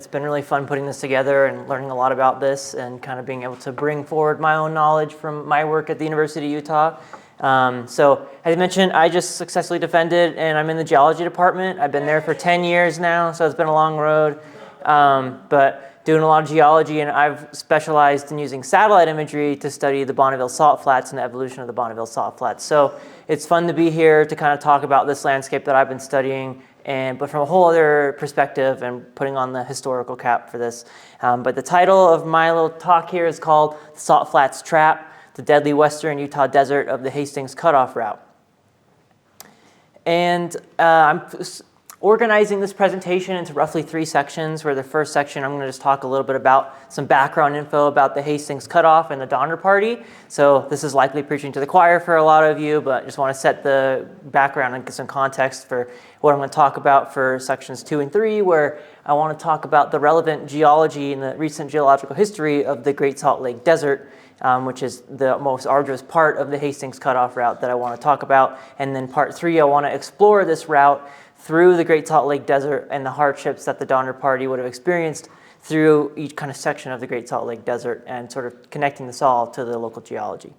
It's been really fun putting this together and learning a lot about this and kind of being able to bring forward my own knowledge from my work at the University of Utah. So as I mentioned, I just successfully defended and I'm in the geology department. I've been there for 10 years now, so it's been a long road, but doing a lot of geology, and I've specialized in using satellite imagery to study the Bonneville Salt Flats and the evolution of the Bonneville Salt Flats. So it's fun to be here to kind of talk about this landscape that I've been studying, but from a whole other perspective and putting on the historical cap for this. But the title of my little talk here is called The Salt Flats Trap, the Deadly Western Utah Desert of the Hastings Cutoff Route. And I'm organizing this presentation into roughly 3 sections, where the first section I'm going to just talk a little bit about some background info about the Hastings Cutoff and the Donner Party. So this is likely preaching to the choir for a lot of you, but just want to set the background and get some context for what I'm going to talk about for sections 2 and 3, where I want to talk about the relevant geology and the recent geological history of the Great Salt Lake Desert, which is the most arduous part of the Hastings Cutoff route that I want to talk about. And then part 3, I want to explore this route through the Great Salt Lake Desert and the hardships that the Donner Party would have experienced through each kind of section of the Great Salt Lake Desert, and sort of connecting this all to the local geology.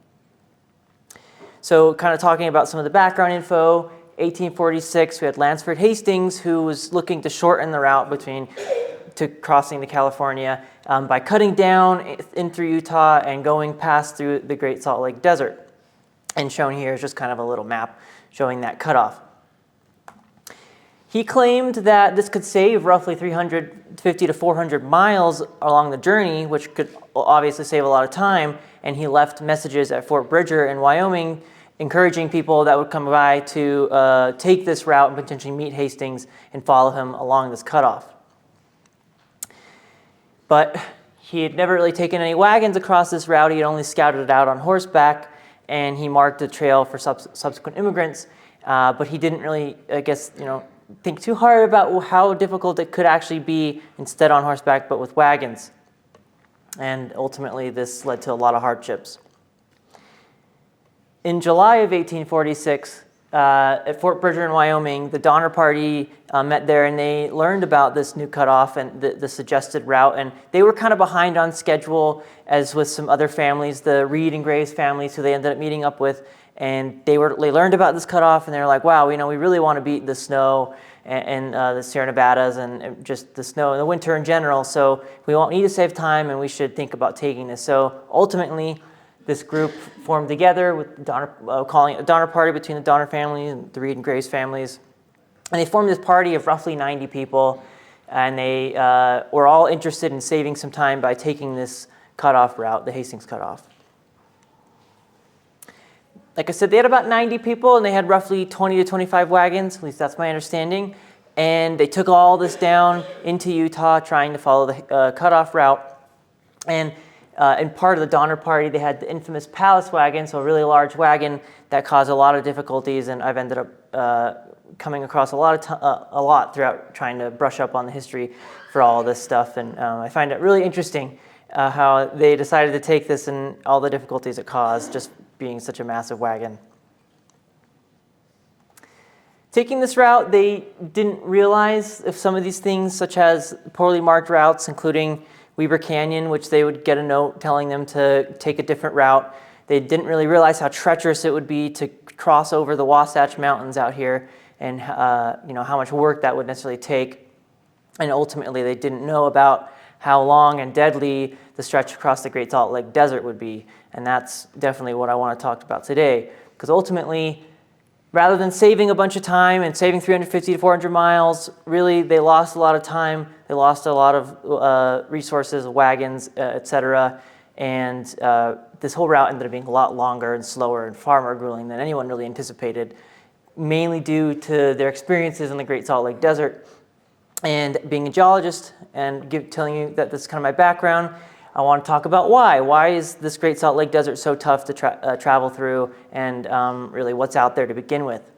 So kind of talking about some of the background info, 1846, we had Lansford Hastings, who was looking to shorten the route to crossing to California by cutting down in through Utah and going past through the Great Salt Lake Desert. And shown here is just kind of a little map showing that cutoff. He claimed that this could save roughly 350 to 400 miles along the journey, which could obviously save a lot of time, and he left messages at Fort Bridger in Wyoming encouraging people that would come by to take this route and potentially meet Hastings and follow him along this cutoff. But he had never really taken any wagons across this route. He had only scouted it out on horseback, and he marked a trail for subsequent immigrants, but he didn't really, think too hard about how difficult it could actually be instead on horseback, but with wagons. And ultimately, this led to a lot of hardships. In July of 1846, at Fort Bridger in Wyoming, the Donner Party met there, and they learned about this new cutoff and the suggested route. And they were kind of behind on schedule, as with some other families, the Reed and Graves families, who they ended up meeting up with. And they learned about this cutoff, and they were like, wow, we really want to beat the snow and the Sierra Nevadas and just the snow in the winter in general. So we won't need to save time, and we should think about taking this. So ultimately, this group formed together with calling it a Donner Party between the Donner family and the Reed and Graves families. And they formed this party of roughly 90 people, and they were all interested in saving some time by taking this cutoff route, the Hastings Cutoff. Like I said, they had about 90 people, and they had roughly 20 to 25 wagons, at least that's my understanding. And they took all this down into Utah, trying to follow the cutoff route. And in part of the Donner Party, they had the infamous palace wagon, so a really large wagon that caused a lot of difficulties. And I've ended up coming across a lot throughout trying to brush up on the history for all of this stuff. And I find it really interesting how they decided to take this and all the difficulties it caused, just being such a massive wagon. Taking this route, they didn't realize if some of these things, such as poorly marked routes, including Weber Canyon, which they would get a note telling them to take a different route. They didn't really realize how treacherous it would be to cross over the Wasatch Mountains out here, and how much work that would necessarily take. And ultimately, they didn't know about how long and deadly the stretch across the Great Salt Lake Desert would be. And that's definitely what I want to talk about today. Because ultimately, rather than saving a bunch of time and saving 350 to 400 miles, really they lost a lot of time. They lost a lot of resources, wagons, etc. And this whole route ended up being a lot longer and slower and far more grueling than anyone really anticipated, mainly due to their experiences in the Great Salt Lake Desert. And being a geologist and telling you that this is kind of my background, I want to talk about why. Why is this Great Salt Lake Desert so tough to travel through, and really what's out there to begin with.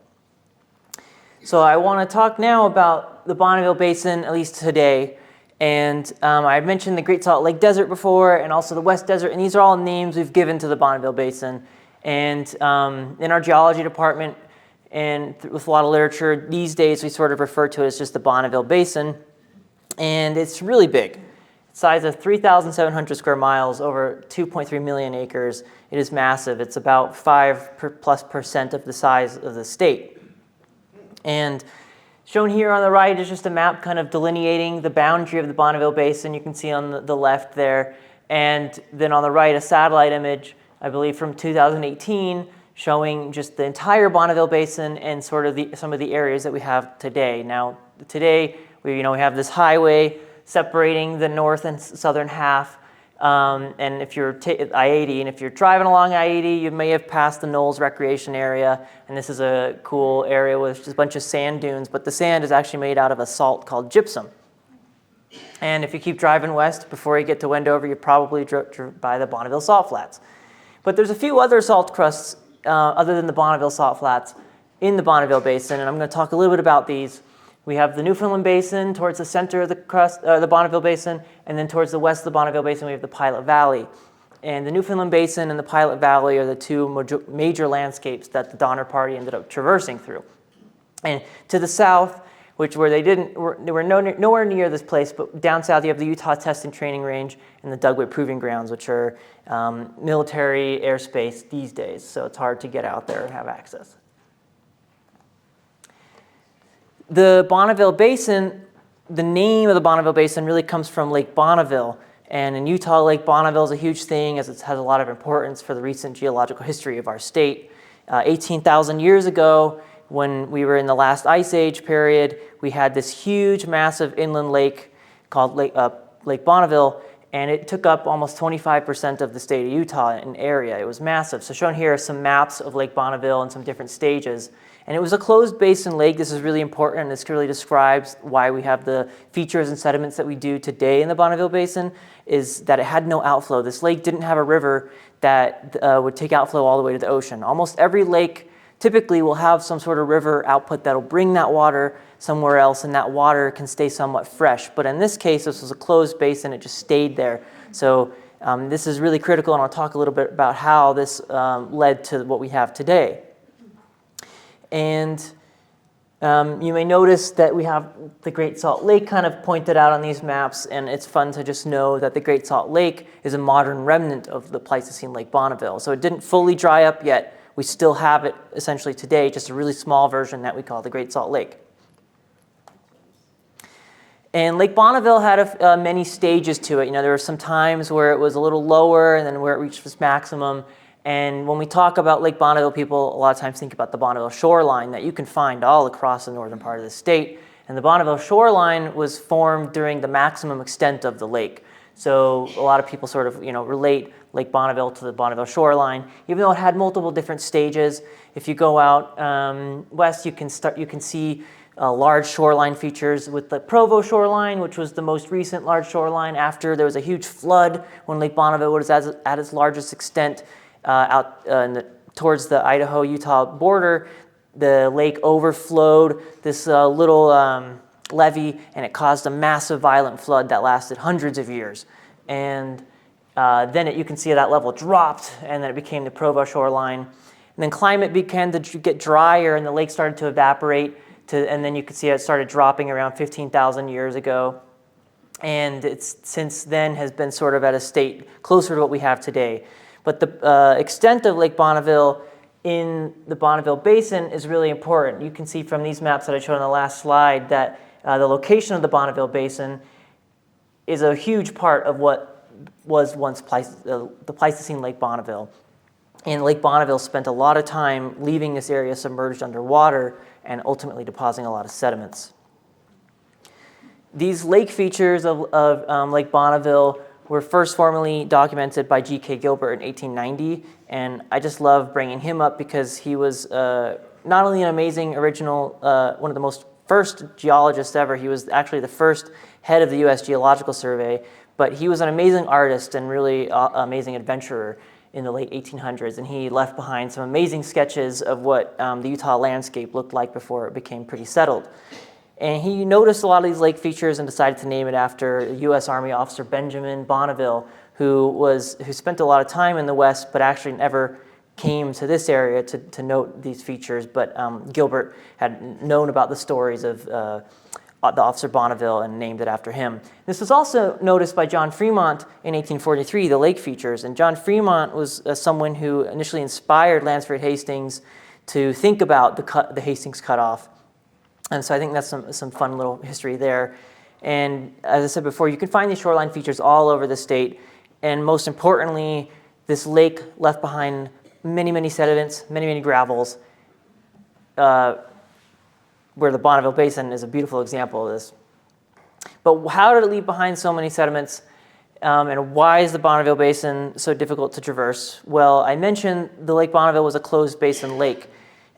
So I want to talk now about the Bonneville Basin, at least today. And I had mentioned the Great Salt Lake Desert before, and also the West Desert, and these are all names we've given to the Bonneville Basin. And in our geology department, and with a lot of literature, these days we sort of refer to it as just the Bonneville Basin. And it's really big. Size of 3,700 square miles, over 2.3 million acres. It is massive. It's about 5+% of the size of the state. And shown here on the right is just a map kind of delineating the boundary of the Bonneville Basin. You can see on the left there. And then on the right, a satellite image, I believe from 2018, showing just the entire Bonneville Basin and sort of some of the areas that we have today. Now, today, we have this highway separating the north and southern half. And if you're I-80, and if you're driving along I-80, you may have passed the Knolls Recreation Area. And this is a cool area with just a bunch of sand dunes. But the sand is actually made out of a salt called gypsum. And if you keep driving west, before you get to Wendover, you probably drove by the Bonneville Salt Flats. But there's a few other salt crusts other than the Bonneville Salt Flats in the Bonneville Basin. And I'm going to talk a little bit about these. We have the Newfoundland Basin towards the center of the Bonneville Basin, and then towards the west of the Bonneville Basin, we have the Pilot Valley. And the Newfoundland Basin and the Pilot Valley are the two major landscapes that the Donner Party ended up traversing through. And to the south, where they were nowhere near this place, but down south you have the Utah Test and Training Range and the Dugwit Proving Grounds, which are military airspace these days, so it's hard to get out there and have access. The Bonneville Basin, the name of the Bonneville Basin really comes from Lake Bonneville. And in Utah, Lake Bonneville is a huge thing as it has a lot of importance for the recent geological history of our state. 18,000 years ago, when we were in the last ice age period, we had this huge, massive inland lake called Lake Bonneville, and it took up almost 25% of the state of Utah in area. It was massive. So shown here are some maps of Lake Bonneville and some different stages. And it was a closed basin lake. This is really important, and this really describes why we have the features and sediments that we do today in the Bonneville Basin, is that it had no outflow. This lake didn't have a river that would take outflow all the way to the ocean. Almost every lake typically will have some sort of river output that'll bring that water somewhere else, and that water can stay somewhat fresh. But in this case, this was a closed basin. It just stayed there. So this is really critical, and I'll talk a little bit about how this led to what we have today. And you may notice that we have the Great Salt Lake kind of pointed out on these maps, and it's fun to just know that the Great Salt Lake is a modern remnant of the Pleistocene Lake Bonneville. So it didn't fully dry up yet. We still have it essentially today, just a really small version that we call the Great Salt Lake. And Lake Bonneville had many stages to it. There were some times where it was a little lower and then where it reached its maximum. And when we talk about Lake Bonneville, people a lot of times think about the Bonneville shoreline that you can find all across the northern part of the state. And the Bonneville shoreline was formed during the maximum extent of the lake. So a lot of people sort of relate Lake Bonneville to the Bonneville shoreline, even though it had multiple different stages. If you go out west, you can see large shoreline features with the Provo shoreline, which was the most recent large shoreline after there was a huge flood when Lake Bonneville was at its largest extent. Towards the Idaho-Utah border, the lake overflowed this little levee, and it caused a massive violent flood that lasted hundreds of years. And then you can see that level dropped, and then it became the Provo shoreline. And then climate began to get drier, and the lake started to evaporate, and then you can see it started dropping around 15,000 years ago. And it's since then has been sort of at a state closer to what we have today. But the extent of Lake Bonneville in the Bonneville Basin is really important. You can see from these maps that I showed on the last slide that the location of the Bonneville Basin is a huge part of what was once the Pleistocene Lake Bonneville. And Lake Bonneville spent a lot of time leaving this area submerged underwater and ultimately depositing a lot of sediments. These lake features of Lake Bonneville were first formally documented by G.K. Gilbert in 1890, and I just love bringing him up because he was not only an amazing original, one of the most first geologists ever. He was actually the first head of the U.S. Geological Survey, but he was an amazing artist and really amazing adventurer in the late 1800s, and he left behind some amazing sketches of what the Utah landscape looked like before it became pretty settled. And he noticed a lot of these lake features and decided to name it after U.S. Army officer Benjamin Bonneville, who spent a lot of time in the West, but actually never came to this area to note these features. But Gilbert had known about the stories of the officer Bonneville and named it after him. This was also noticed by John Fremont in 1843, the lake features. And John Fremont was someone who initially inspired Lansford Hastings to think about the Hastings Cutoff. And so I think that's some fun little history there. And as I said before, you can find these shoreline features all over the state. And most importantly, this lake left behind many, many sediments, many, many gravels, where the Bonneville Basin is a beautiful example of this. But how did it leave behind so many sediments? And why is the Bonneville Basin so difficult to traverse? Well, I mentioned the Lake Bonneville was a closed basin lake.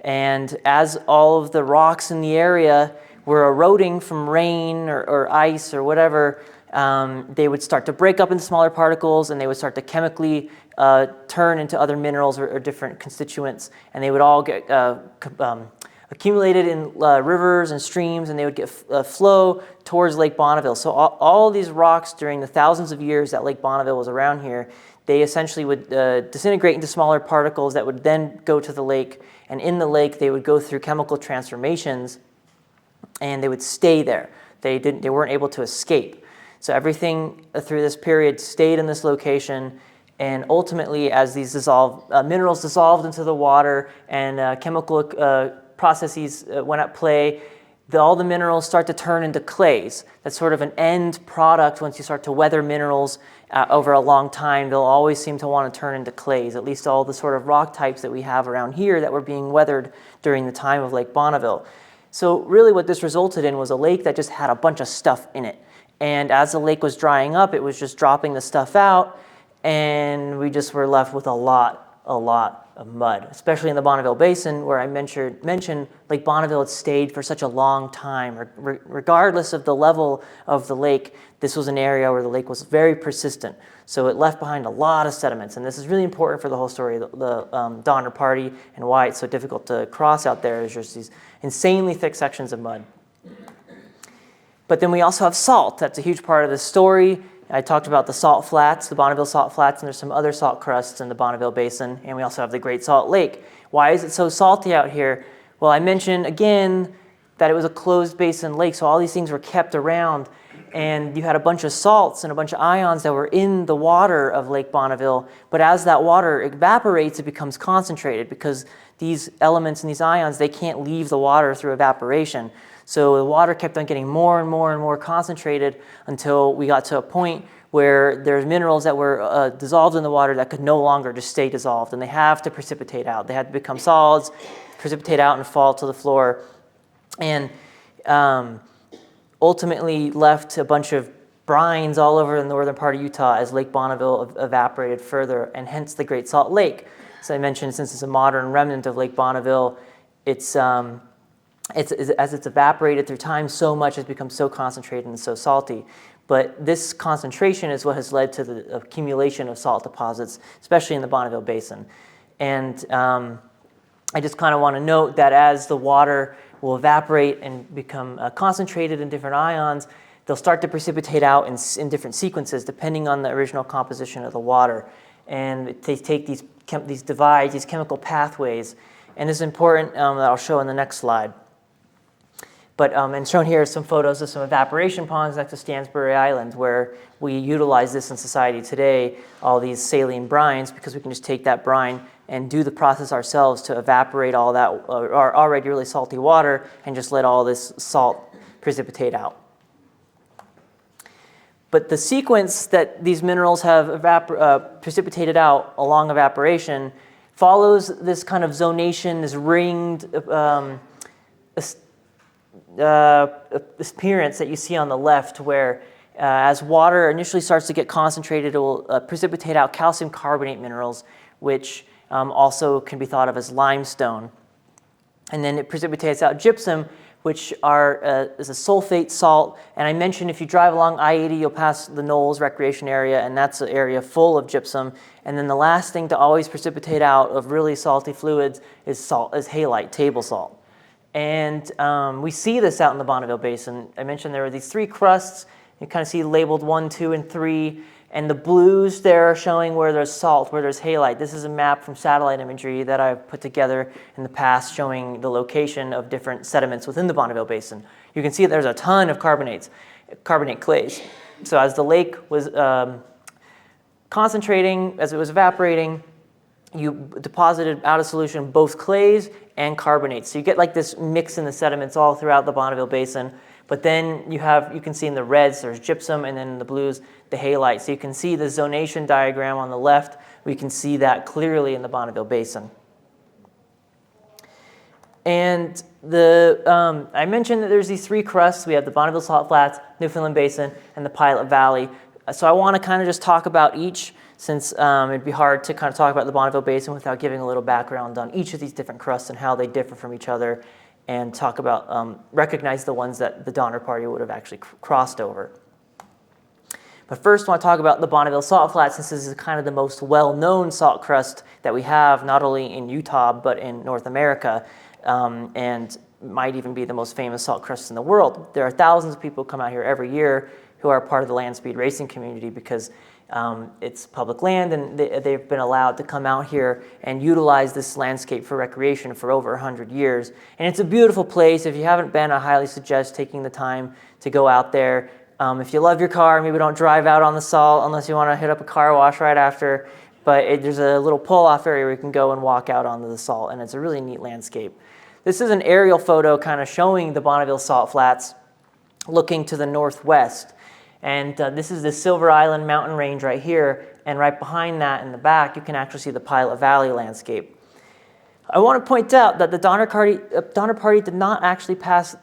And as all of the rocks in the area were eroding from rain or ice or whatever, they would start to break up into smaller particles, and they would start to chemically turn into other minerals or different constituents. And they would all get accumulated in rivers and streams, and they would get flow towards Lake Bonneville. So all of these rocks during the thousands of years that Lake Bonneville was around here, they essentially would disintegrate into smaller particles that would then go to the lake. And in the lake, they would go through chemical transformations, and they would stay there. They weren't able to escape. So everything through this period stayed in this location. And ultimately, as these minerals dissolved into the water and chemical processes went at play, all the minerals start to turn into clays. That's sort of an end product. Once you start to weather minerals over a long time, they'll always seem to want to turn into clays, at least all the sort of rock types that we have around here that were being weathered during the time of Lake Bonneville. So really what this resulted in was a lake that just had a bunch of stuff in it. And as the lake was drying up, it was just dropping the stuff out, and we just were left with a lot of mud, especially in the Bonneville Basin, where I mentioned Lake Bonneville had stayed for such a long time. Regardless of the level of the lake, this was an area where the lake was very persistent. So it left behind a lot of sediments, and this is really important for the whole story of the Donner Party and why it's so difficult to cross out there. Is just these insanely thick sections of mud. But then we also have salt. That's a huge part of the story. I talked about the salt flats, the Bonneville Salt Flats, and there's some other salt crusts in the Bonneville Basin, and we also have the Great Salt Lake. Why is it so salty out here? Well, I mentioned again that it was a closed basin lake, so all these things were kept around, and you had a bunch of salts and a bunch of ions that were in the water of Lake Bonneville, but as that water evaporates, it becomes concentrated because these elements and these ions, they can't leave the water through evaporation. So the water kept on getting more and more and more concentrated until we got to a point where there's minerals that were dissolved in the water that could no longer just stay dissolved, and they have to precipitate out. They had to become solids, precipitate out, and fall to the floor, and ultimately left a bunch of brines all over the northern part of Utah as Lake Bonneville evaporated further, and hence the Great Salt Lake. So I mentioned, since it's a modern remnant of Lake Bonneville, as it's evaporated through time, so much has become so concentrated and so salty. But this concentration is what has led to the accumulation of salt deposits, especially in the Bonneville Basin. And I just kind of want to note that as the water will evaporate and become concentrated in different ions, they'll start to precipitate out in different sequences depending on the original composition of the water. And they take these divides, these chemical pathways, and this is important that I'll show in the next slide. But and shown here are some photos of some evaporation ponds next to Stansbury Island, where we utilize this in society today, all these saline brines, because we can just take that brine and do the process ourselves to evaporate all that our already really salty water and just let all this salt precipitate out. But the sequence that these minerals have precipitated out along evaporation follows this kind of zonation, this ringed appearance that you see on the left, where as water initially starts to get concentrated, it will precipitate out calcium carbonate minerals, which also can be thought of as limestone. And then it precipitates out gypsum, which is a sulfate salt. And I mentioned if you drive along I-80, you'll pass the Knolls Recreation Area, and that's an area full of gypsum. And then the last thing to always precipitate out of really salty fluids is halite, table salt. And we see this out in the Bonneville Basin. I mentioned there are these three crusts. You kind of see labeled 1, 2, and 3. And the blues there are showing where there's salt, where there's halite. This is a map from satellite imagery that I've put together in the past showing the location of different sediments within the Bonneville Basin. You can see there's a ton of carbonate clays. So as the lake was concentrating, as it was evaporating, you deposited out of solution both clays and carbonates. So you get like this mix in the sediments all throughout the Bonneville Basin. But then you can see in the reds, there's gypsum, and then in the blues, the halite. So you can see the zonation diagram on the left. We can see that clearly in the Bonneville Basin. And I mentioned that there's these three crusts. We have the Bonneville Salt Flats, Newfoundland Basin, and the Pilot Valley. So I want to kind of just talk about each, since it'd be hard to kind of talk about the Bonneville Basin without giving a little background on each of these different crusts and how they differ from each other, and talk about, recognize the ones that the Donner Party would have actually crossed over. But first I want to talk about the Bonneville Salt Flats, since this is kind of the most well-known salt crust that we have, not only in Utah, but in North America, and might even be the most famous salt crust in the world. There are thousands of people who come out here every year who are part of the land speed racing community because it's public land, and they've been allowed to come out here and utilize this landscape for recreation for over 100 years. And it's a beautiful place. If you haven't been, I highly suggest taking the time to go out there. If you love your car, maybe don't drive out on the salt unless you want to hit up a car wash right after. But there's a little pull-off area where you can go and walk out onto the salt, and it's a really neat landscape. This is an aerial photo kind of showing the Bonneville Salt Flats looking to the northwest. And this is the Silver Island mountain range right here, and right behind that in the back, you can actually see the Pilot Valley landscape. I want to point out that the Donner Party did not actually pass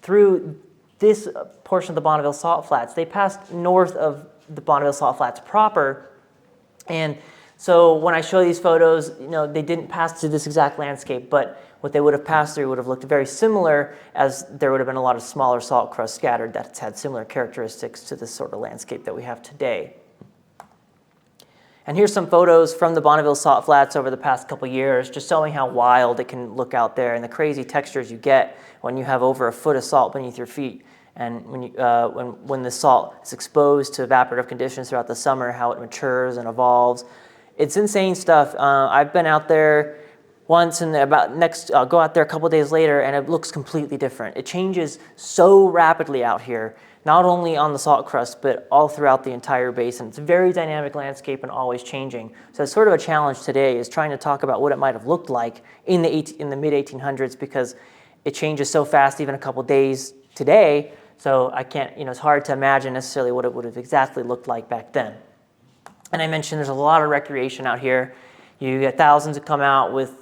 through this portion of the Bonneville Salt Flats. They passed north of the Bonneville Salt Flats proper, and so when I show these photos, they didn't pass through this exact landscape, but what they would have passed through would have looked very similar, as there would have been a lot of smaller salt crust scattered that's had similar characteristics to this sort of landscape that we have today. And here's some photos from the Bonneville Salt Flats over the past couple years, just showing how wild it can look out there and the crazy textures you get when you have over a foot of salt beneath your feet. And when the salt is exposed to evaporative conditions throughout the summer, how it matures and evolves. It's insane stuff. I've been out there once, and I'll go out there a couple days later, and it looks completely different. It changes so rapidly out here, not only on the salt crust, but all throughout the entire basin. It's a very dynamic landscape and always changing. So it's sort of a challenge today, is trying to talk about what it might have looked like in the mid-1800s, because it changes so fast, even a couple days today. So I can't, it's hard to imagine necessarily what it would have exactly looked like back then. And I mentioned there's a lot of recreation out here. You get thousands that come out with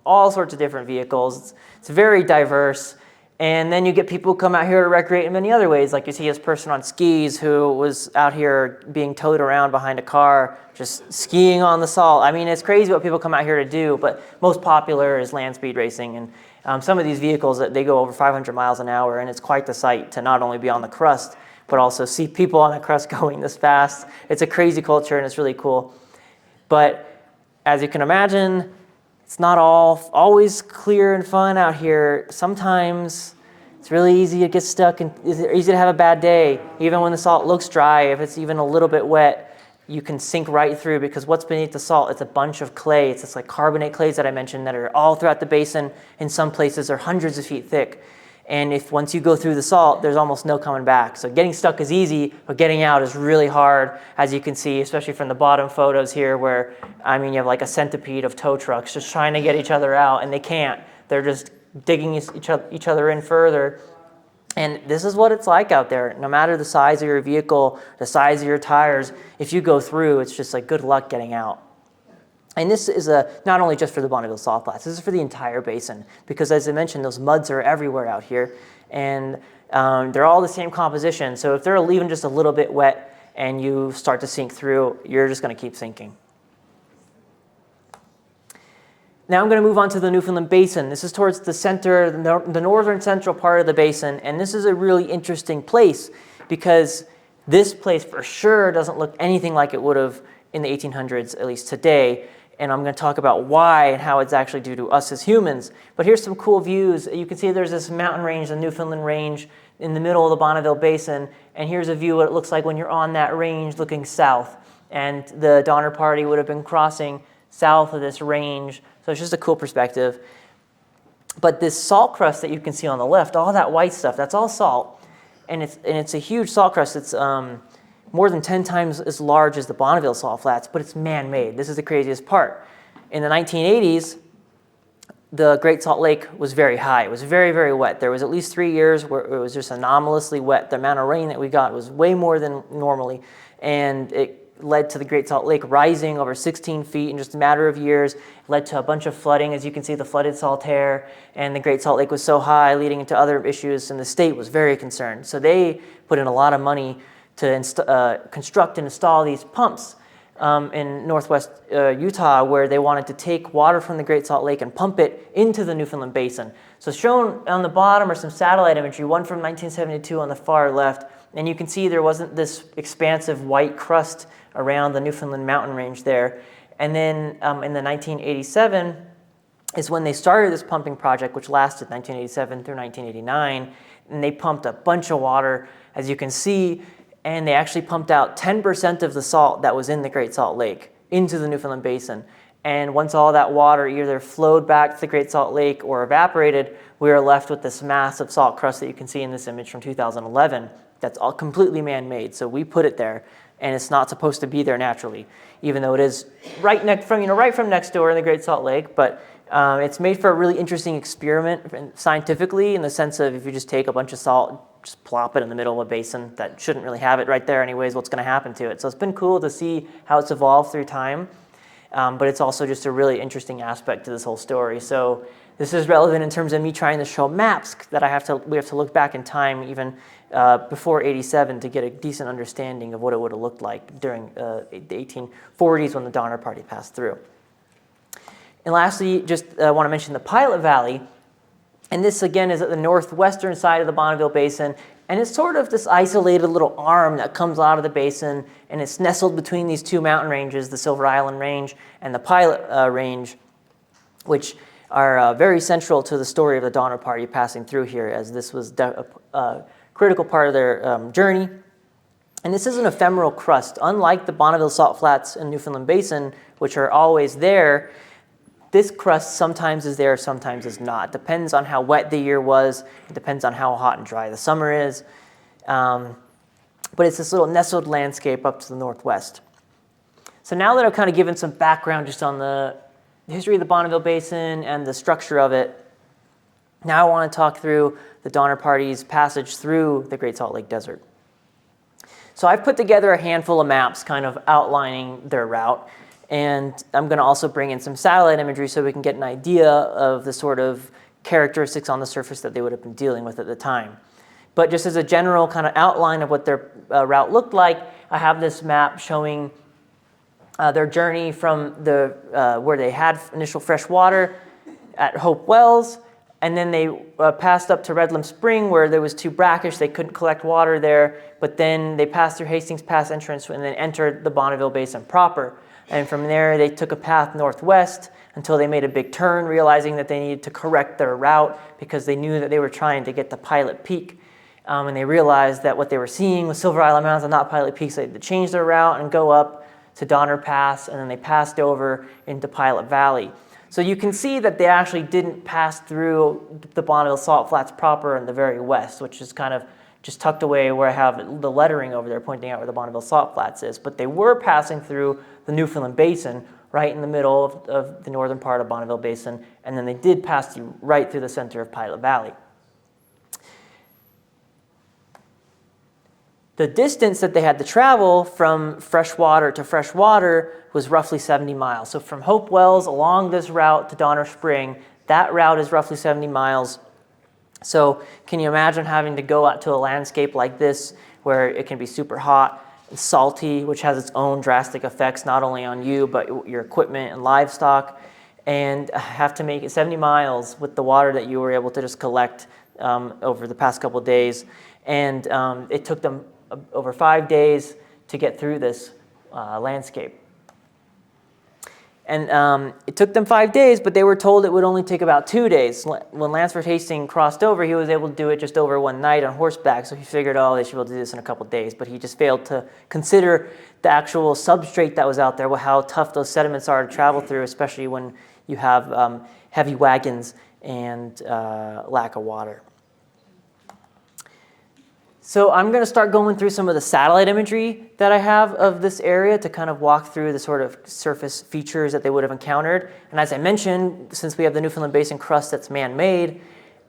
all sorts of different vehicles. It's very diverse. And then you get people who come out here to recreate in many other ways. Like you see this person on skis who was out here being towed around behind a car, just skiing on the salt. I mean, it's crazy what people come out here to do, but most popular is land speed racing. And some of these vehicles, they go over 500 miles an hour, and it's quite the sight to not only be on the crust, but also see people on the crust going this fast. It's a crazy culture, and it's really cool. But as you can imagine, it's not always clear and fun out here. Sometimes it's really easy to get stuck, and it's easy to have a bad day. Even when the salt looks dry, if it's even a little bit wet, you can sink right through, because what's beneath the salt, it's a bunch of clay. It's just like carbonate clays that I mentioned that are all throughout the basin. In some places are hundreds of feet thick. And once you go through the salt, there's almost no coming back. So getting stuck is easy, but getting out is really hard, as you can see, especially from the bottom photos here, where, you have like a centipede of tow trucks just trying to get each other out, and they can't. They're just digging each other in further. And this is what it's like out there. No matter the size of your vehicle, the size of your tires, if you go through, it's just like good luck getting out. And this is not only just for the Bonneville Salt Flats, this is for the entire basin, because as I mentioned, those muds are everywhere out here, and they're all the same composition. So if they're even just a little bit wet and you start to sink through, you're just going to keep sinking. Now I'm going to move on to the Newfoundland Basin. This is towards the center, the northern central part of the basin, and this is a really interesting place, because this place for sure doesn't look anything like it would have in the 1800s, at least today. And I'm going to talk about why and how it's actually due to us as humans. But here's some cool views. You can see there's this mountain range, the Newfoundland range, in the middle of the Bonneville Basin. And here's a view of what it looks like when you're on that range looking south. And the Donner Party would have been crossing south of this range. So it's just a cool perspective. But this salt crust that you can see on the left, all that white stuff, that's all salt. And it's a huge salt crust. It's more than 10 times as large as the Bonneville Salt Flats, but it's man-made. This is the craziest part. In the 1980s, the Great Salt Lake was very high. It was very, very wet. There was at least 3 years where it was just anomalously wet. The amount of rain that we got was way more than normally, and it led to the Great Salt Lake rising over 16 feet in just a matter of years. It led to a bunch of flooding. As you can see, the flooded Saltaire, and the Great Salt Lake was so high, leading into other issues, and the state was very concerned. So they put in a lot of money to construct and install these pumps in northwest Utah, where they wanted to take water from the Great Salt Lake and pump it into the Newfoundland Basin. So shown on the bottom are some satellite imagery, one from 1972 on the far left, and you can see there wasn't this expansive white crust around the Newfoundland mountain range there. And then in the 1987 is when they started this pumping project, which lasted 1987 through 1989, and they pumped a bunch of water, as you can see, and they actually pumped out 10% of the salt that was in the Great Salt Lake into the Newfoundland Basin. And once all that water either flowed back to the Great Salt Lake or evaporated, we were left with this massive salt crust that you can see in this image from 2011. That's all completely man-made. So we put it there, and it's not supposed to be there naturally, even though it is right from next door in the Great Salt Lake. But it's made for a really interesting experiment scientifically, in the sense of if you just take a bunch of salt, just plop it in the middle of a basin that shouldn't really have it right there anyways, what's going to happen to it? So it's been cool to see how it's evolved through time, but it's also just a really interesting aspect to this whole story. So this is relevant in terms of me trying to show maps that we have to look back in time, even before 87, to get a decent understanding of what it would have looked like during the 1840s when the Donner Party passed through. And lastly, just want to mention the Pilot Valley. And this, again, is at the northwestern side of the Bonneville Basin. And it's sort of this isolated little arm that comes out of the basin, and it's nestled between these two mountain ranges, the Silver Island Range and the Pilot Range, which are very central to the story of the Donner Party passing through here, as this was a critical part of their journey. And this is an ephemeral crust. Unlike the Bonneville Salt Flats and Newfoundland Basin, which are always there, this crust sometimes is there, sometimes is not. It depends on how wet the year was. It depends on how hot and dry the summer is. But it's this little nestled landscape up to the northwest. So now that I've kind of given some background just on the history of the Bonneville Basin and the structure of it, now I want to talk through the Donner Party's passage through the Great Salt Lake Desert. So I've put together a handful of maps kind of outlining their route. And I'm going to also bring in some satellite imagery so we can get an idea of the sort of characteristics on the surface that they would have been dealing with at the time. But just as a general kind of outline of what their route looked like, I have this map showing their journey from where they had initial fresh water at Hope Wells, and then they passed up to Redlam Spring, where there was too brackish, they couldn't collect water there, but then they passed through Hastings Pass entrance and then entered the Bonneville Basin proper. And from there, they took a path northwest until they made a big turn, realizing that they needed to correct their route because they knew that they were trying to get to Pilot Peak. And they realized that what they were seeing was Silver Island Mountains and not Pilot Peak, so they had to change their route and go up to Donner Pass, and then they passed over into Pilot Valley. So you can see that they actually didn't pass through the Bonneville Salt Flats proper in the very west, which is kind of just tucked away where I have the lettering over there pointing out where the Bonneville Salt Flats is. But they were passing through the Newfoundland Basin, right in the middle of the northern part of Bonneville Basin, and then they did pass right through the center of Pilot Valley. The distance that they had to travel from freshwater to freshwater was roughly 70 miles. So from Hope Wells along this route to Donner Spring, that route is roughly 70 miles. So can you imagine having to go out to a landscape like this where it can be super hot and salty, which has its own drastic effects not only on you but your equipment and livestock, and have to make it 70 miles with the water that you were able to just collect over the past couple of days. And it took them over 5 days to get through this landscape. And it took them 5 days, but they were told it would only take about 2 days. When Lansford Hastings crossed over, he was able to do it just over one night on horseback, so he figured, oh, they should be able to do this in a couple days. But he just failed to consider the actual substrate that was out there, how tough those sediments are to travel through, especially when you have heavy wagons and lack of water. So I'm going to start going through some of the satellite imagery that I have of this area to kind of walk through the sort of surface features that they would have encountered. And as I mentioned, since we have the Newfoundland Basin crust that's man-made,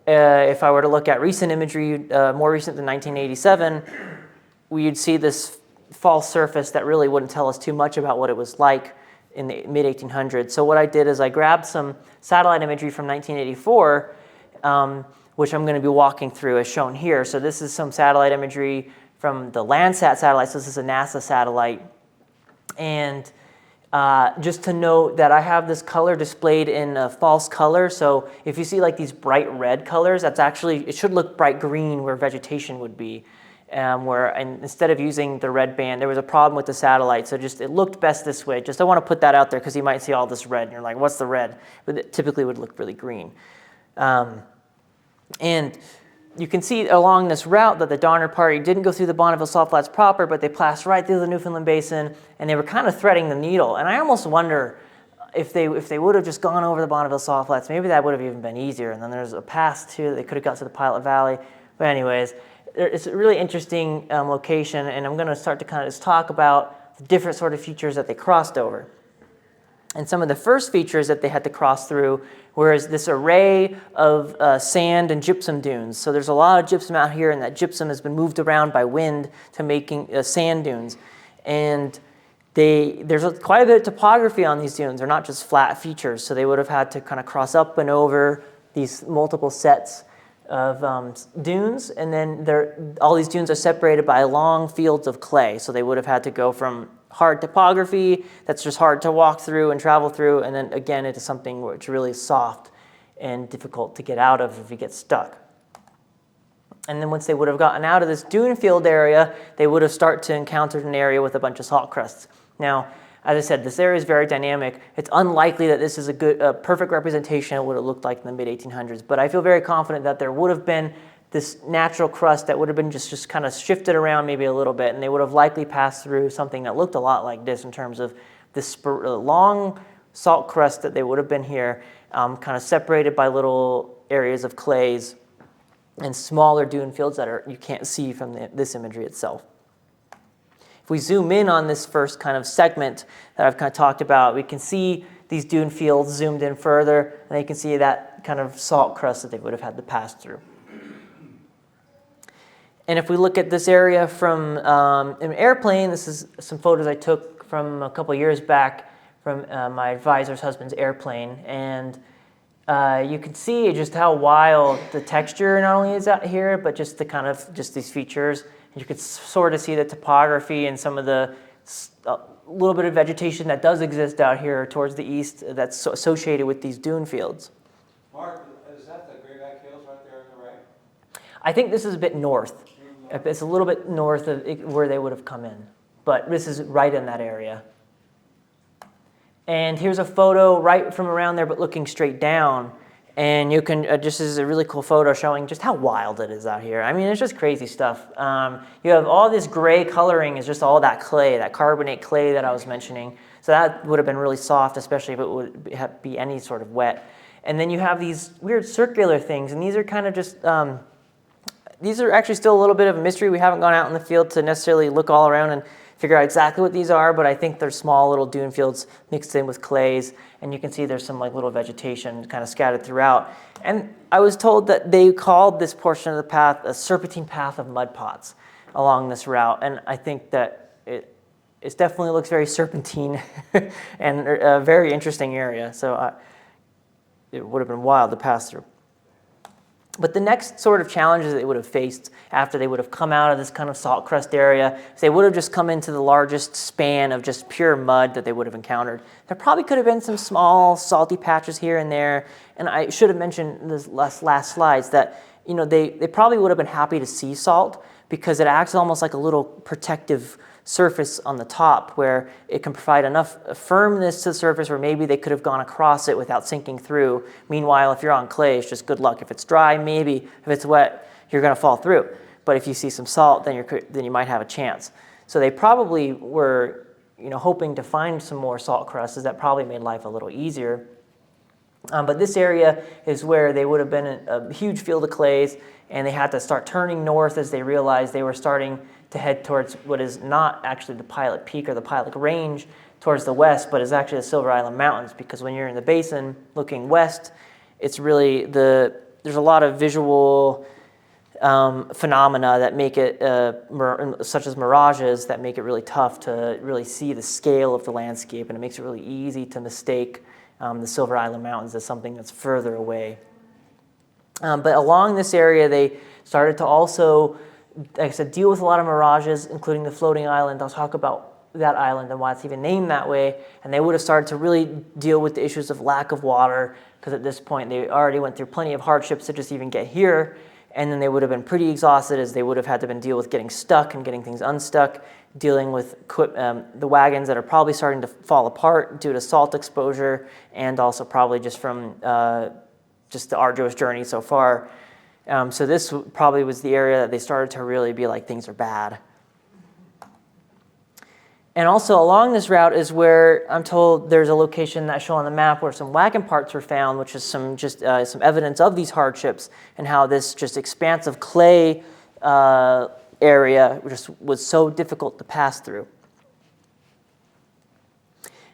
if I were to look at recent imagery, more recent than 1987, we'd see this false surface that really wouldn't tell us too much about what it was like in the mid-1800s. So what I did is I grabbed some satellite imagery from 1984, which I'm going to be walking through as shown here. So this is some satellite imagery from the Landsat satellite. So this is a NASA satellite. And just to note that I have this color displayed in a false color. So if you see like these bright red colors, that's actually, it should look bright green where vegetation would be. And instead of using the red band, there was a problem with the satellite. So just, it looked best this way. Just I want to put that out there because you might see all this red and you're like, what's the red? But it typically would look really green. And you can see along this route that the Donner Party didn't go through the Bonneville Salt Flats proper, but they passed right through the Newfoundland Basin, and they were kind of threading the needle. And I almost wonder if they would have just gone over the Bonneville Salt Flats, maybe that would have even been easier. And then there's a pass too, they could have got to the Pilot Valley. But anyways, it's a really interesting location, and I'm going to start to kind of just talk about the different sort of features that they crossed over. And some of the first features that they had to cross through was this array of sand and gypsum dunes. So there's a lot of gypsum out here, and that gypsum has been moved around by wind to making sand dunes. And there's quite a bit of topography on these dunes. They're not just flat features, so they would have had to kind of cross up and over these multiple sets of dunes. And then all these dunes are separated by long fields of clay. So they would have had to go from hard topography that's just hard to walk through and travel through, and then again into something where it's really soft and difficult to get out of if you get stuck. And then once they would have gotten out of this dune field area, they would have started to encounter an area with a bunch of salt crusts. Now, as I said, this area is very dynamic. It's unlikely that this is a perfect representation of what it looked like in the mid-1800s, but I feel very confident that there would have been this natural crust that would have been just kind of shifted around maybe a little bit, and they would have likely passed through something that looked a lot like this in terms of this long salt crust that they would have been here, kind of separated by little areas of clays and smaller dune fields that you can't see from this imagery itself. If we zoom in on this first kind of segment that I've kind of talked about, we can see these dune fields zoomed in further, and you can see that kind of salt crust that they would have had to pass through. And if we look at this area from an airplane, this is some photos I took from a couple years back from my advisor's husband's airplane. And you can see just how wild the texture not only is out here, but just the kind of just these features. And you could sort of see the topography and some of the little bit of vegetation that does exist out here towards the east that's associated with these dune fields. Mark, is that the Great Back Hills right there on the right? I think this is a bit north. It's a little bit north of where they would have come in, but this is right in that area. And here's a photo right from around there, but looking straight down. And you can, this is a really cool photo showing just how wild it is out here. I mean, it's just crazy stuff. You have all this gray coloring is just all that clay, that carbonate clay that I was mentioning. So that would have been really soft, especially if it would be any sort of wet. And then you have these weird circular things, and these are kind of just, these are actually still a little bit of a mystery. We haven't gone out in the field to necessarily look all around and figure out exactly what these are, but I think they're small little dune fields mixed in with clays, and you can see there's some like little vegetation kind of scattered throughout. And I was told that they called this portion of the path a serpentine path of mud pots along this route, and I think that it definitely looks very serpentine and a very interesting area, so it would have been wild to pass through. But the next sort of challenges they would have faced after they would have come out of this kind of salt crust area, they would have just come into the largest span of just pure mud that they would have encountered. There probably could have been some small salty patches here and there, and I should have mentioned in this last slides that they probably would have been happy to see salt because it acts almost like a little protective surface on the top where it can provide enough firmness to the surface where maybe they could have gone across it without sinking through. Meanwhile, if you're on clay, it's just good luck. If it's dry, maybe. If it's wet, you're going to fall through. But if you see some salt, then you might have a chance. So they probably were hoping to find some more salt crusts that probably made life a little easier. But this area is where they would have been a huge field of clays, and they had to start turning north as they realized they were starting to head towards what is not actually the Pilot Peak or the Pilot Range towards the west, but is actually the Silver Island Mountains, because when you're in the basin looking west, it's really there's a lot of visual phenomena that make it, such as mirages, that make it really tough to really see the scale of the landscape, and it makes it really easy to mistake the Silver Island Mountains as something that's further away. But along this area, they started to also, like I said, deal with a lot of mirages, including the floating island. I'll talk about that island and why it's even named that way. And they would have started to really deal with the issues of lack of water, because at this point they already went through plenty of hardships to just even get here. And then they would have been pretty exhausted, as they would have had to deal with getting stuck and getting things unstuck, dealing with the wagons that are probably starting to fall apart due to salt exposure, and also probably just from just the arduous journey so far. So this probably was the area that they started to really be like, things are bad. And also along this route is where I'm told there's a location that's shown on the map where some wagon parts were found, which is some evidence of these hardships and how this just expansive clay area just was so difficult to pass through.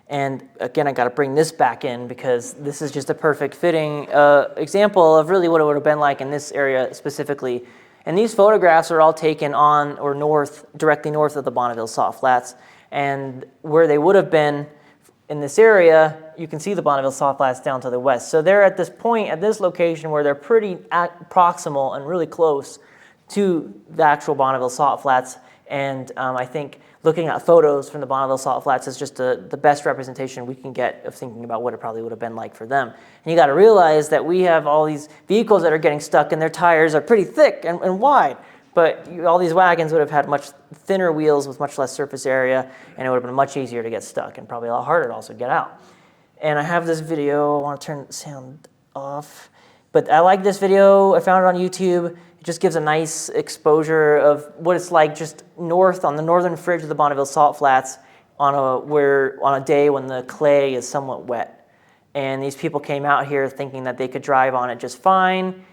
And again, I got to bring this back in, because this is just a perfect fitting example of really what it would have been like in this area specifically. And these photographs are all taken on or directly north of the Bonneville Salt Flats. And where they would have been in this area, you can see the Bonneville Salt Flats down to the west. So they're at this point, at this location, where they're pretty proximal and really close to the actual Bonneville Salt Flats. And I think looking at photos from the Bonneville Salt Flats is just the best representation we can get of thinking about what it probably would have been like for them. And you got to realize that we have all these vehicles that are getting stuck, and their tires are pretty thick and wide. But all these wagons would have had much thinner wheels with much less surface area, and it would have been much easier to get stuck, and probably a lot harder to also get out. And I have this video. I want to turn the sound off. But I like this video. I found it on YouTube. It just gives a nice exposure of what it's like just north on the northern fringe of the Bonneville Salt Flats on a day when the clay is somewhat wet. And these people came out here thinking that they could drive on it just fine.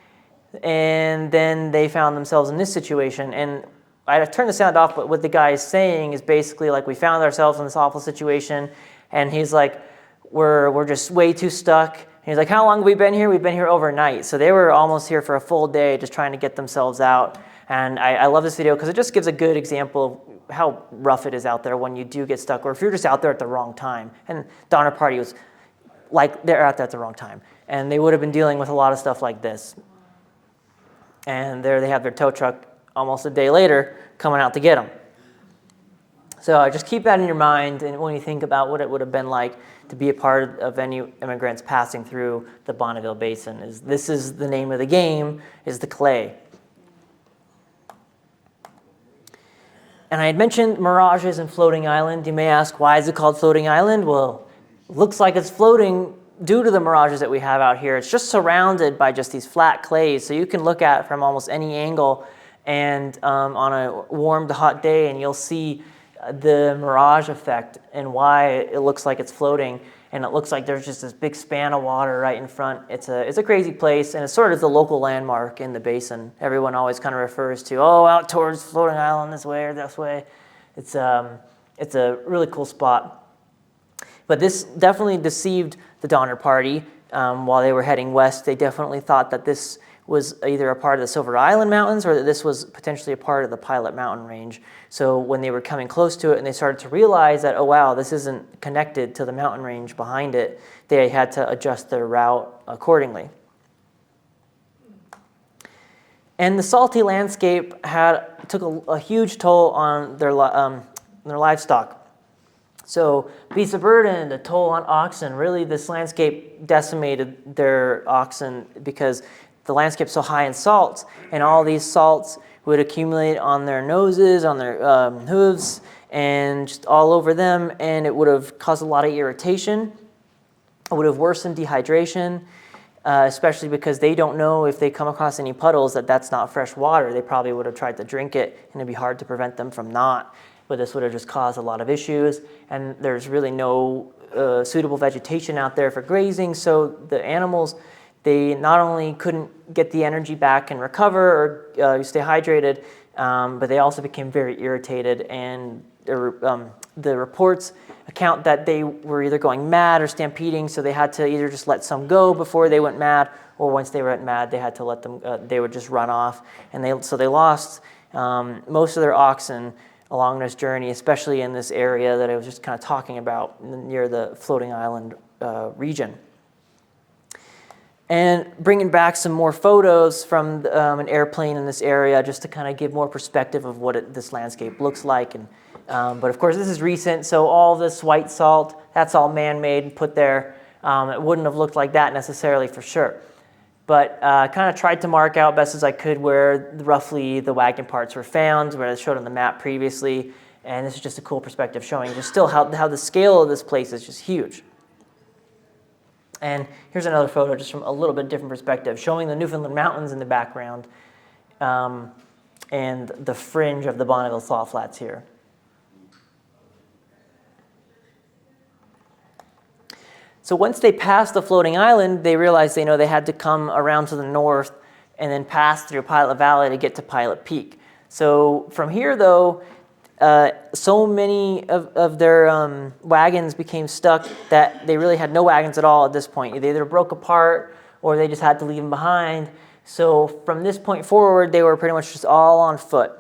And then they found themselves in this situation. And I turned the sound off, but what the guy is saying is basically like, we found ourselves in this awful situation. And he's like, we're just way too stuck. And he's like, how long have we been here? We've been here overnight. So they were almost here for a full day just trying to get themselves out. And I love this video because it just gives a good example of how rough it is out there when you do get stuck, or if you're just out there at the wrong time. And Donner Party was like, they're out there at the wrong time. And they would have been dealing with a lot of stuff like this. And there they have their tow truck almost a day later coming out to get them. So just keep that in your mind, and when you think about what it would have been like to be a part of any immigrants passing through the Bonneville Basin, this is the name of the game, is the clay. And I had mentioned mirages and floating island. You may ask, why is it called floating island? Well, it looks like it's floating due to the mirages that we have out here. It's just surrounded by just these flat clays, so you can look at it from almost any angle, and on a warm to hot day, and you'll see the mirage effect and why it looks like it's floating. And it looks like there's just this big span of water right in front. It's a crazy place, and it's sort of the local landmark in the basin. Everyone always kind of refers to, oh, out towards floating island this way or this way. It's a really cool spot. But this definitely deceived the Donner Party while they were heading west. They definitely thought that this was either a part of the Silver Island Mountains or that this was potentially a part of the Pilot Mountain Range. So when they were coming close to it and they started to realize that, oh wow, this isn't connected to the mountain range behind it, they had to adjust their route accordingly. And the salty landscape took a huge toll on their livestock. So beasts of burden, the toll on oxen, really this landscape decimated their oxen because the landscape's so high in salts, and all these salts would accumulate on their noses, on their hooves, and just all over them, and it would have caused a lot of irritation. It would have worsened dehydration, especially because they don't know if they come across any puddles that's not fresh water. They probably would have tried to drink it, and it'd be hard to prevent them from not. But this would have just caused a lot of issues, and there's really no suitable vegetation out there for grazing. So the animals, they not only couldn't get the energy back and recover or stay hydrated, but they also became very irritated. And the reports account that they were either going mad or stampeding, so they had to either just let some go before they went mad, or once they went mad, they had to let them. They would just run off, and they lost most of their oxen along this journey, especially in this area that I was just kind of talking about near the floating island region. And bringing back some more photos from an airplane in this area just to kind of give more perspective of what this landscape looks like. And but of course, this is recent, so all this white salt, that's all man-made and put there. It wouldn't have looked like that necessarily for sure. But I kind of tried to mark out best as I could where roughly the wagon parts were found, where I showed on the map previously. And this is just a cool perspective showing just still how the scale of this place is just huge. And here's another photo just from a little bit different perspective, showing the Newfoundland mountains in the background and the fringe of the Bonneville Salt Flats here. So once they passed the floating island, they realized they had to come around to the north and then pass through Pilot Valley to get to Pilot Peak. So from here, though, so many of their wagons became stuck that they really had no wagons at all at this point. They either broke apart or they just had to leave them behind. So from this point forward, they were pretty much just all on foot.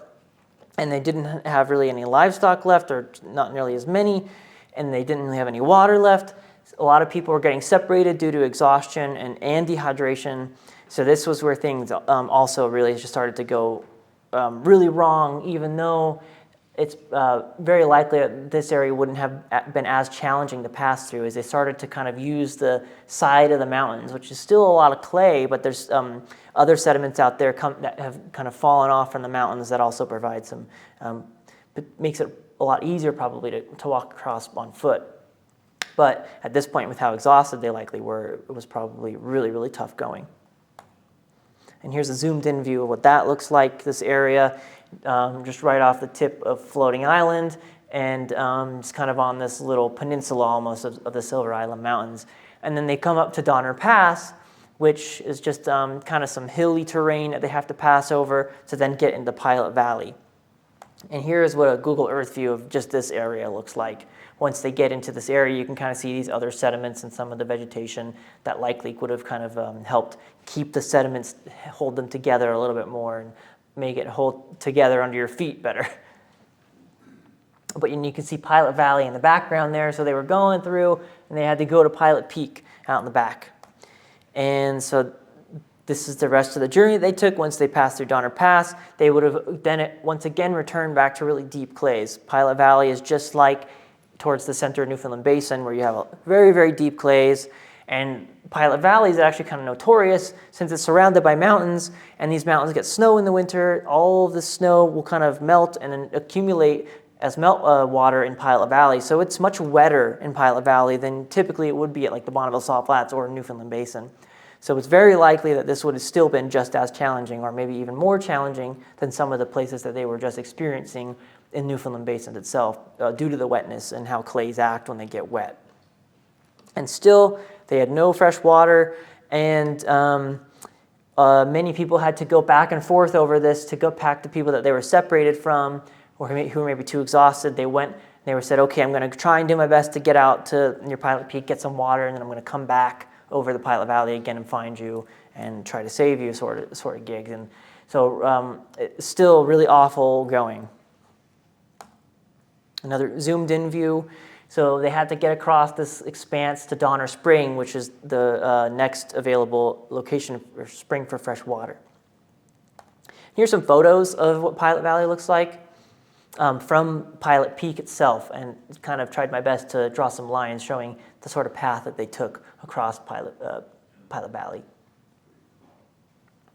And they didn't have really any livestock left, or not nearly as many, and they didn't really have any water left. A lot of people were getting separated due to exhaustion and dehydration. So this was where things also really just started to go really wrong, even though it's very likely that this area wouldn't have been as challenging to pass through, as they started to kind of use the side of the mountains, which is still a lot of clay, but there's other sediments out there that have kind of fallen off from the mountains that also provide some, makes it a lot easier probably to walk across on foot. But at this point, with how exhausted they likely were, it was probably really, really tough going. And here's a zoomed-in view of what that looks like, this area, just right off the tip of Floating Island, and just kind of on this little peninsula almost of the Silver Island Mountains. And then they come up to Donner Pass, which is just kind of some hilly terrain that they have to pass over to then get into Pilot Valley. And here's what a Google Earth view of just this area looks like. Once they get into this area, you can kind of see these other sediments and some of the vegetation that likely would have kind of helped keep the sediments, hold them together a little bit more and make it hold together under your feet better. But you can see Pilot Valley in the background there, so they were going through and they had to go to Pilot Peak out in the back. And so this is the rest of the journey they took. Once they passed through Donner Pass, they would have then once again returned back to really deep clays. Pilot Valley is just like towards the center of Newfoundland Basin, where you have very, very deep clays. And Pilot Valley is actually kind of notorious since it's surrounded by mountains, and these mountains get snow in the winter. All of the snow will kind of melt and then accumulate as melt water in Pilot Valley. So it's much wetter in Pilot Valley than typically it would be at like the Bonneville Salt Flats or Newfoundland Basin. So it's very likely that this would have still been just as challenging, or maybe even more challenging than some of the places that they were just experiencing in Newfoundland Basin itself, due to the wetness and how clays act when they get wet. And still, they had no fresh water, and many people had to go back and forth over this to go back to people that they were separated from, or who were maybe too exhausted. They went, they were said, okay, I'm going to try and do my best to get out to near Pilot Peak, get some water, and then I'm going to come back over the Pilot Valley again and find you and try to save you, sort of gigs. And so it's still really awful going. Another zoomed-in view. So they had to get across this expanse to Donner Spring, which is the next available location or spring for fresh water. Here's some photos of what Pilot Valley looks like from Pilot Peak itself, and kind of tried my best to draw some lines showing the sort of path that they took across Pilot Valley.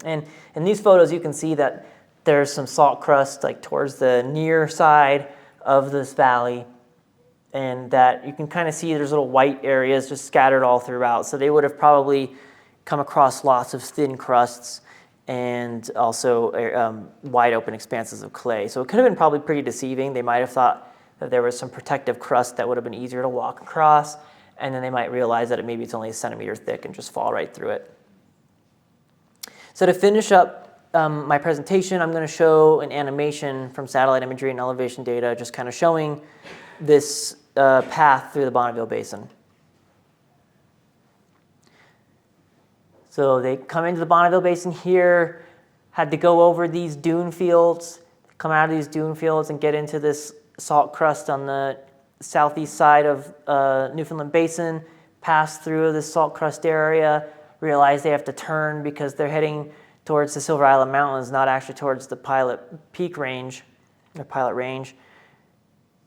And in these photos, you can see that there's some salt crust like towards the near side of this valley, and that you can kind of see there's little white areas just scattered all throughout. So they would have probably come across lots of thin crusts and also wide open expanses of clay. So it could have been probably pretty deceiving. They might have thought that there was some protective crust that would have been easier to walk across, and then they might realize that maybe it's only a centimeter thick and just fall right through it. So to finish up my presentation, I'm going to show an animation from satellite imagery and elevation data, just kind of showing this path through the Bonneville Basin. So they come into the Bonneville Basin here, had to go over these dune fields, come out of these dune fields and get into this salt crust on the southeast side of Newfoundland Basin, pass through this salt crust area, realize they have to turn because they're heading towards the Silver Island Mountains, not actually towards the Pilot Peak range, or Pilot Range.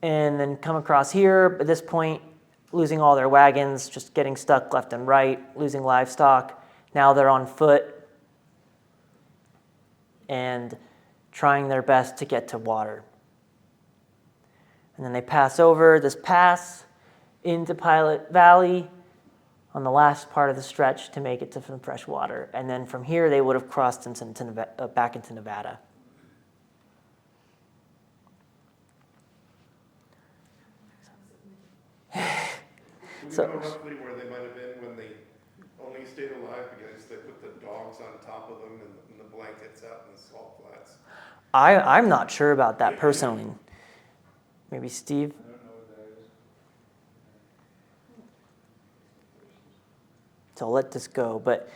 And then come across here, at this point, losing all their wagons, just getting stuck left and right, losing livestock. Now they're on foot and trying their best to get to water. And then they pass over this pass into Pilot Valley on the last part of the stretch to make it to some fresh water. And then from here, they would have crossed back into Nevada. Do we know roughly where they might have been when they only stayed alive because they put the dogs on top of them and the blankets out in the salt flats? I'm not sure about that personally. Maybe Steve? I don't know what that is. So I'll let this go. But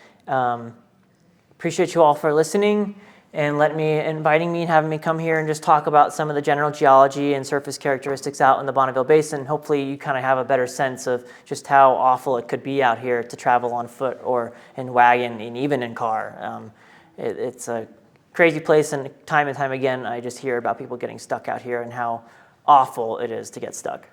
appreciate you all for listening and inviting me and having me come here and just talk about some of the general geology and surface characteristics out in the Bonneville Basin. Hopefully you kind of have a better sense of just how awful it could be out here to travel on foot or in wagon and even in car. It's a crazy place, and time again I just hear about people getting stuck out here and how awful it is to get stuck.